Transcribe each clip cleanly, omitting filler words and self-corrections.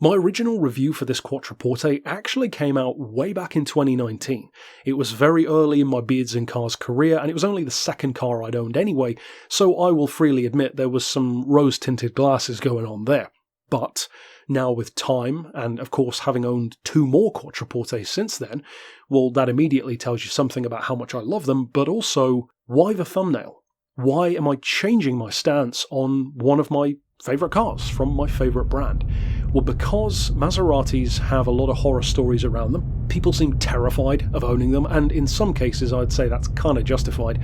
My original review for this Quattroporte actually came out way back in 2019. It was very early in my Beards in Cars career, and it was only the second car I'd owned anyway, so I will freely admit there was some rose-tinted glasses going on there. But now with time, and of course having owned 2 more Quattroportes since then, well, that immediately tells you something about how much I love them, but also, why the thumbnail? Why am I changing my stance on one of my favourite cars from my favourite brand? Well, because Maseratis have a lot of horror stories around them. People seem terrified of owning them, and in some cases I'd say that's kind of justified.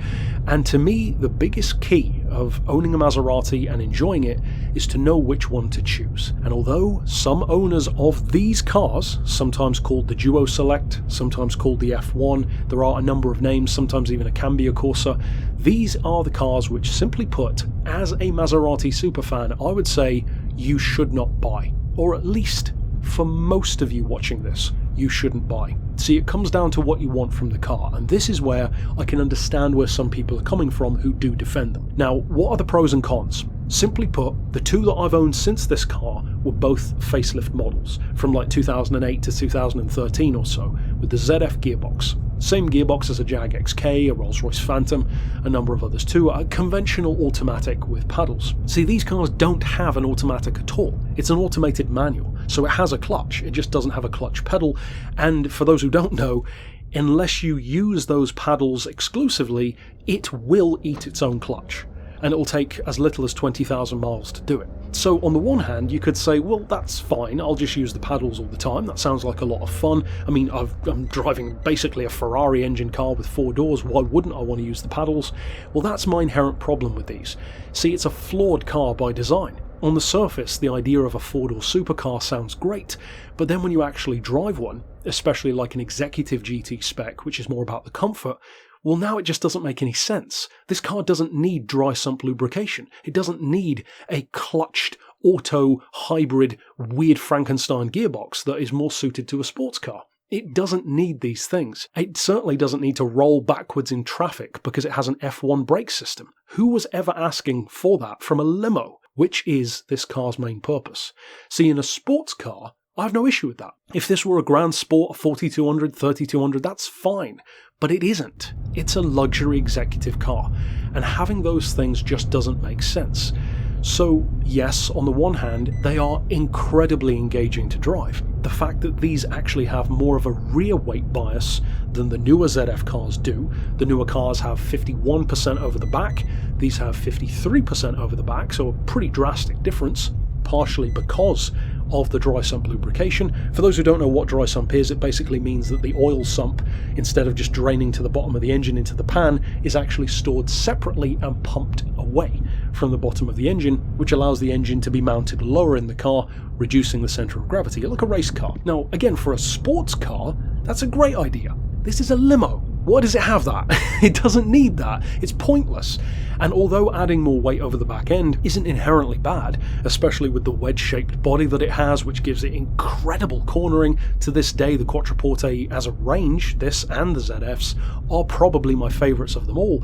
And to me, the biggest key of owning a Maserati and enjoying it is to know which one to choose. And although some owners of these cars, sometimes called the DuoSelect, sometimes called the F1, there are a number of names, sometimes even a Cambiocorsa, these are the cars which, simply put, as a Maserati superfan, I would say you should not buy. Or at least, for most of you watching this, you shouldn't buy. See, it comes down to what you want from the car, and this is where I can understand where some people are coming from who do defend them. Now, what are the pros and cons? Simply put, the 2 that I've owned since this car were both facelift models, from like 2008 to 2013 or so, with the ZF gearbox. Same gearbox as a Jag XK, a Rolls-Royce Phantom, a number of others too, a conventional automatic with paddles. See, these cars don't have an automatic at all. It's an automated manual, so it has a clutch, it just doesn't have a clutch pedal, and for those who don't know, unless you use those paddles exclusively, it will eat its own clutch, and it will take as little as 20,000 miles to do it. So on the one hand, you could say, well, that's fine, I'll just use the paddles all the time, that sounds like a lot of fun. I mean, I'm driving basically a Ferrari engine car with 4 doors, why wouldn't I want to use the paddles? Well, that's my inherent problem with these. See, it's a flawed car by design. On the surface, the idea of a 4-door supercar sounds great, but then when you actually drive one, especially like an executive GT spec, which is more about the comfort, well, now it just doesn't make any sense. This car doesn't need dry sump lubrication. It doesn't need a clutched, auto, hybrid, weird Frankenstein gearbox that is more suited to a sports car. It doesn't need these things. It certainly doesn't need to roll backwards in traffic because it has an F1 brake system. Who was ever asking for that from a limo, which is this car's main purpose? See, in a sports car, I have no issue with that. If this were a Gran Sport, a 4200, 3200, that's fine. But it isn't. It's a luxury executive car, and having those things just doesn't make sense. So yes, on the one hand, they are incredibly engaging to drive. The fact that these actually have more of a rear weight bias than the newer ZF cars do. The newer cars have 51% over the back, these have 53% over the back, so a pretty drastic difference, partially because of the dry sump lubrication. For those who don't know what dry sump is, it basically means that the oil sump, instead of just draining to the bottom of the engine into the pan, is actually stored separately and pumped away from the bottom of the engine, which allows the engine to be mounted lower in the car, reducing the centre of gravity, like a race car. Now, again, for a sports car, that's a great idea. This is a limo. Why does it have that? It doesn't need that. It's pointless. And although adding more weight over the back end isn't inherently bad, especially with the wedge-shaped body that it has, which gives it incredible cornering, to this day the Quattroporte as a range, this and the ZFs, are probably my favourites of them all.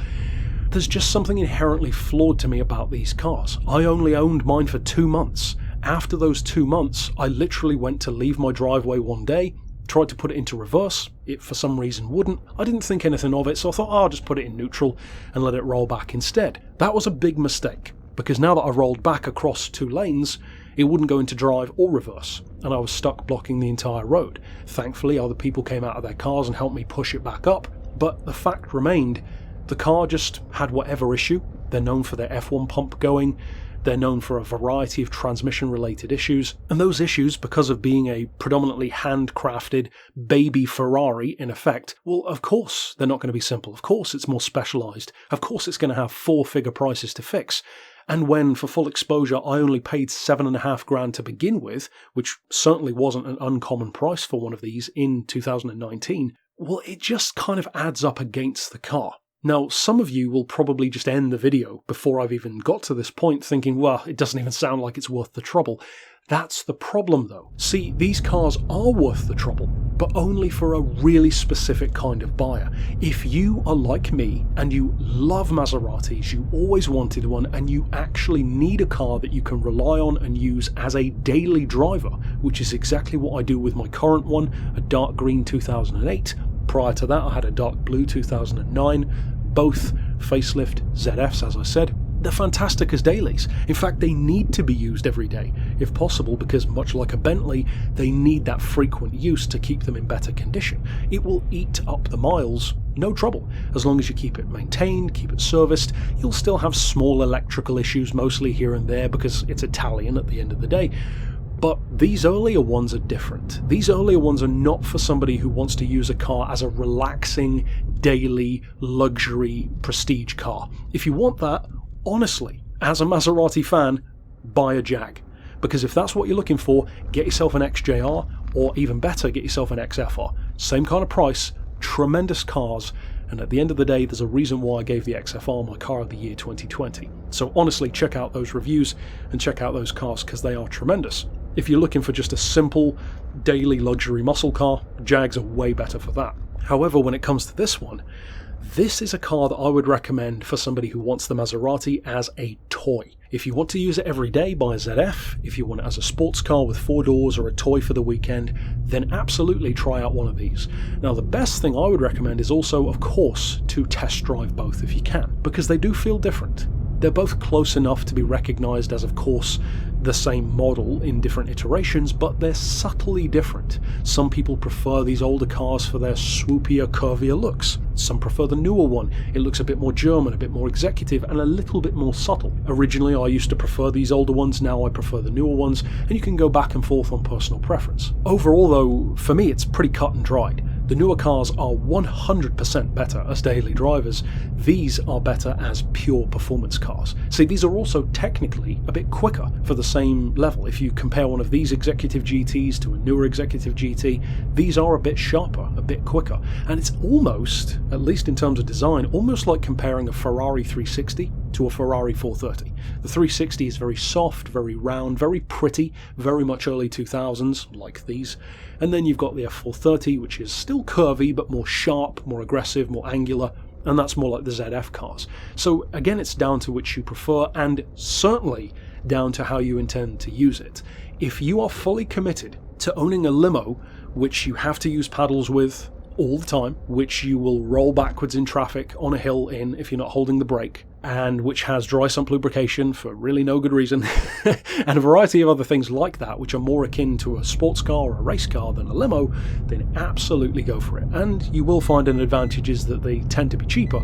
There's just something inherently flawed to me about these cars. I only owned mine for 2 months. After those 2 months, I literally went to leave my driveway one day, tried to put it into reverse, it for some reason wouldn't. I didn't think anything of it, so I thought, I'll just put it in neutral and let it roll back instead. That was a big mistake, because now that I rolled back across 2 lanes, it wouldn't go into drive or reverse, and I was stuck blocking the entire road. Thankfully, other people came out of their cars and helped me push it back up, but the fact remained, the car just had whatever issue. They're known for their F1 pump going, they're known for a variety of transmission-related issues, and those issues, because of being a predominantly handcrafted baby Ferrari in effect, well, of course they're not going to be simple. Of course it's more specialised. Of course it's going to have 4-figure prices to fix. And when, for full exposure, I only paid $7,500 to begin with, which certainly wasn't an uncommon price for one of these in 2019, well, it just kind of adds up against the car. Now, some of you will probably just end the video before I've even got to this point thinking, well, it doesn't even sound like it's worth the trouble. That's the problem though. See, these cars are worth the trouble, but only for a really specific kind of buyer. If you are like me and you love Maseratis, you always wanted one, and you actually need a car that you can rely on and use as a daily driver, which is exactly what I do with my current one, a dark green 2008. Prior to that, I had a dark blue 2009, both facelift ZFs, as I said. They're fantastic as dailies. In fact, they need to be used every day, if possible, because much like a Bentley, they need that frequent use to keep them in better condition. It will eat up the miles, no trouble. As long as you keep it maintained, keep it serviced, you'll still have small electrical issues, mostly here and there, because it's Italian at the end of the day. But these earlier ones are different. These earlier ones are not for somebody who wants to use a car as a relaxing, daily, luxury, prestige car. If you want that, honestly, as a Maserati fan, buy a Jag. Because if that's what you're looking for, get yourself an XJR, or even better, get yourself an XFR. Same kind of price, tremendous cars, and at the end of the day, there's a reason why I gave the XFR my car of the year 2020. So honestly, check out those reviews and check out those cars because they are tremendous. If you're looking for just a simple, daily luxury muscle car, Jags are way better for that. However, when it comes to this one, this is a car that I would recommend for somebody who wants the Maserati as a toy. If you want to use it every day, buy a ZF. If you want it as a sports car with 4 doors or a toy for the weekend, then absolutely try out one of these. Now, the best thing I would recommend is also, of course, to test drive both if you can, because they do feel different. They're both close enough to be recognised as, of course, the same model in different iterations, but they're subtly different. Some people prefer these older cars for their swoopier, curvier looks. Some prefer the newer one. It looks a bit more German, a bit more executive, and a little bit more subtle. Originally, I used to prefer these older ones, now I prefer the newer ones, and you can go back and forth on personal preference. Overall, though, for me, it's pretty cut and dried. The newer cars are 100% better as daily drivers. These are better as pure performance cars. See, these are also technically a bit quicker for the same level. If you compare one of these executive GTs to a newer executive GT, these are a bit sharper, a bit quicker. And it's almost, at least in terms of design, almost like comparing a Ferrari 360 to a Ferrari 430. The 360 is very soft, very round, very pretty, very much early 2000s, like these. And then you've got the F430, which is still curvy, but more sharp, more aggressive, more angular, and that's more like the ZF cars. So again, it's down to which you prefer, and certainly down to how you intend to use it. If you are fully committed to owning a limo, which you have to use paddles with all the time, which you will roll backwards in traffic on a hill in if you're not holding the brake, and which has dry sump lubrication for really no good reason, and a variety of other things like that, which are more akin to a sports car or a race car than a limo, then absolutely go for it. And you will find an advantage is that they tend to be cheaper.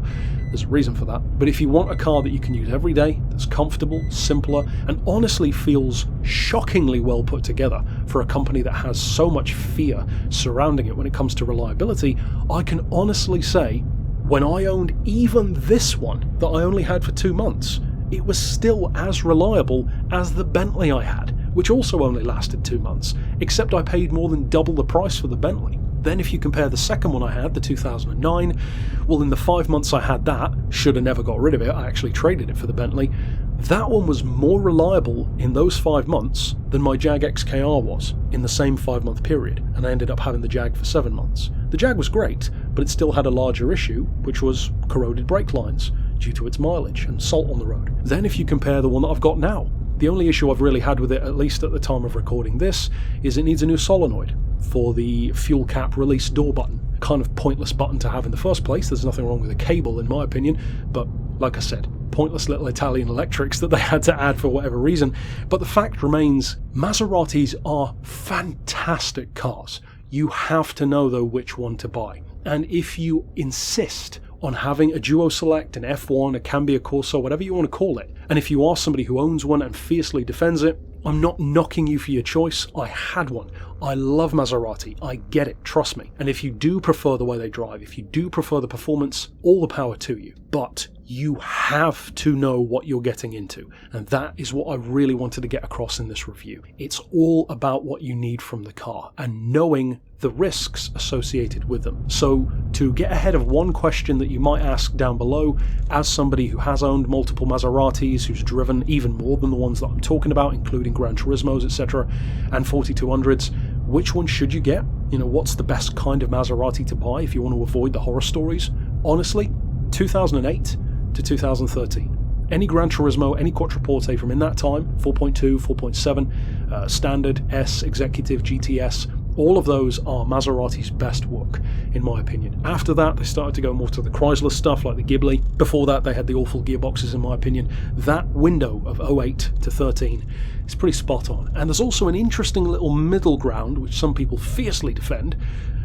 There's a reason for that. But if you want a car that you can use every day, that's comfortable, simpler, and honestly feels shockingly well put together for a company that has so much fear surrounding it when it comes to reliability, I can honestly say, when I owned even this one that I only had for 2 months, it was still as reliable as the Bentley I had, which also only lasted 2 months, except I paid more than double the price for the Bentley. Then if you compare the second one I had, the 2009, well, in the 5 months I had that, should have never got rid of it, I actually traded it for the Bentley, that one was more reliable in those 5 months than my Jag XKR was in the same 5-month period, and I ended up having the Jag for 7 months. The Jag was great, but it still had a larger issue, which was corroded brake lines due to its mileage and salt on the road. Then if you compare the one that I've got now, the only issue I've really had with it, at least at the time of recording this, is it needs a new solenoid for the fuel cap release door button. Kind of pointless button to have in the first place. There's nothing wrong with the cable in my opinion, but like I said, pointless little Italian electrics that they had to add for whatever reason. But the fact remains, Maseratis are fantastic cars. You have to know though which one to buy. And if you insist on having a DuoSelect, an F1, a Cambiocorsa, whatever you want to call it, and if you are somebody who owns one and fiercely defends it, I'm not knocking you for your choice. I had one. I love Maserati. I get it, trust me. And if you do prefer the way they drive, if you do prefer the performance, all the power to you. But you have to know what you're getting into. And that is what I really wanted to get across in this review. It's all about what you need from the car and knowing the risks associated with them. So to get ahead of one question that you might ask down below, as somebody who has owned multiple Maseratis, who's driven even more than the ones that I'm talking about, including GranTurismos, etc., and 4200s, which one should you get? You know, what's the best kind of Maserati to buy if you want to avoid the horror stories? Honestly, 2008 to 2013. Any GranTurismo, any Quattroporte from in that time, 4.2, 4.7, Standard, S, Executive, GTS, all of those are Maserati's best work, in my opinion. After that, they started to go more to the Chrysler stuff, like the Ghibli. Before that, they had the awful gearboxes, in my opinion. That window of 08 to 13 is pretty spot on. And there's also an interesting little middle ground, which some people fiercely defend,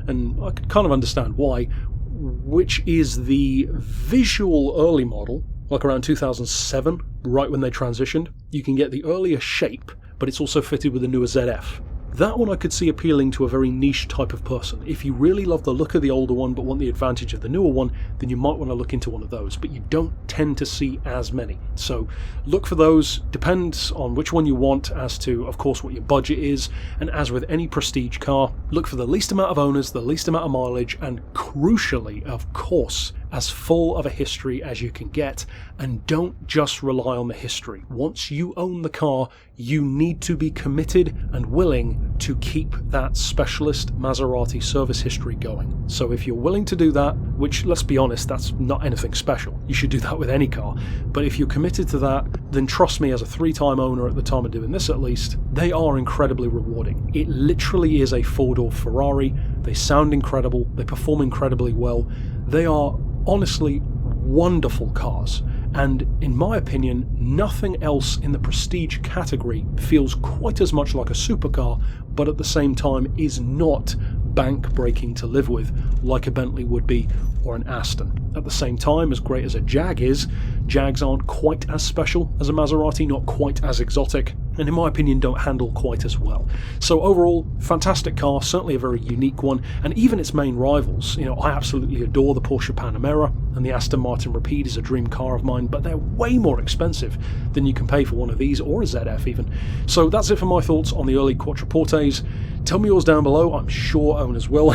and I can kind of understand why, which is the visual early model, like around 2007, right when they transitioned. You can get the earlier shape, but it's also fitted with the newer ZF. That one I could see appealing to a very niche type of person. If you really love the look of the older one but want the advantage of the newer one, then you might want to look into one of those, but you don't tend to see as many. So look for those. Depends on which one you want as to, of course, what your budget is, and as with any prestige car, look for the least amount of owners, the least amount of mileage, and crucially, of course, as full of a history as you can get, and don't just rely on the history. Once you own the car, you need to be committed and willing to keep that specialist Maserati service history going. So if you're willing to do that, which, let's be honest, that's not anything special, you should do that with any car, but if you're committed to that, then trust me, as a 3-time owner at the time of doing this at least, they are incredibly rewarding. It literally is a 4-door Ferrari. They sound incredible, they perform incredibly well, they are honestly wonderful cars, and in my opinion, nothing else in the prestige category feels quite as much like a supercar, but at the same time is not bank-breaking to live with like a Bentley would be, or an Aston. At the same time, as great as a Jag is, Jags aren't quite as special as a Maserati, not quite as exotic, and in my opinion don't handle quite as well. So overall, fantastic car, certainly a very unique one, and even its main rivals. You know, I absolutely adore the Porsche Panamera, and the Aston Martin Rapide is a dream car of mine, but they're way more expensive than you can pay for one of these, or a ZF even. So that's it for my thoughts on the early Quattroportes. Tell me yours down below, I'm sure owners will,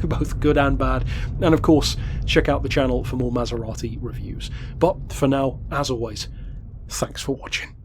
both good and bad, and of course, check out the channel for more Maserati reviews. But for now, as always, thanks for watching.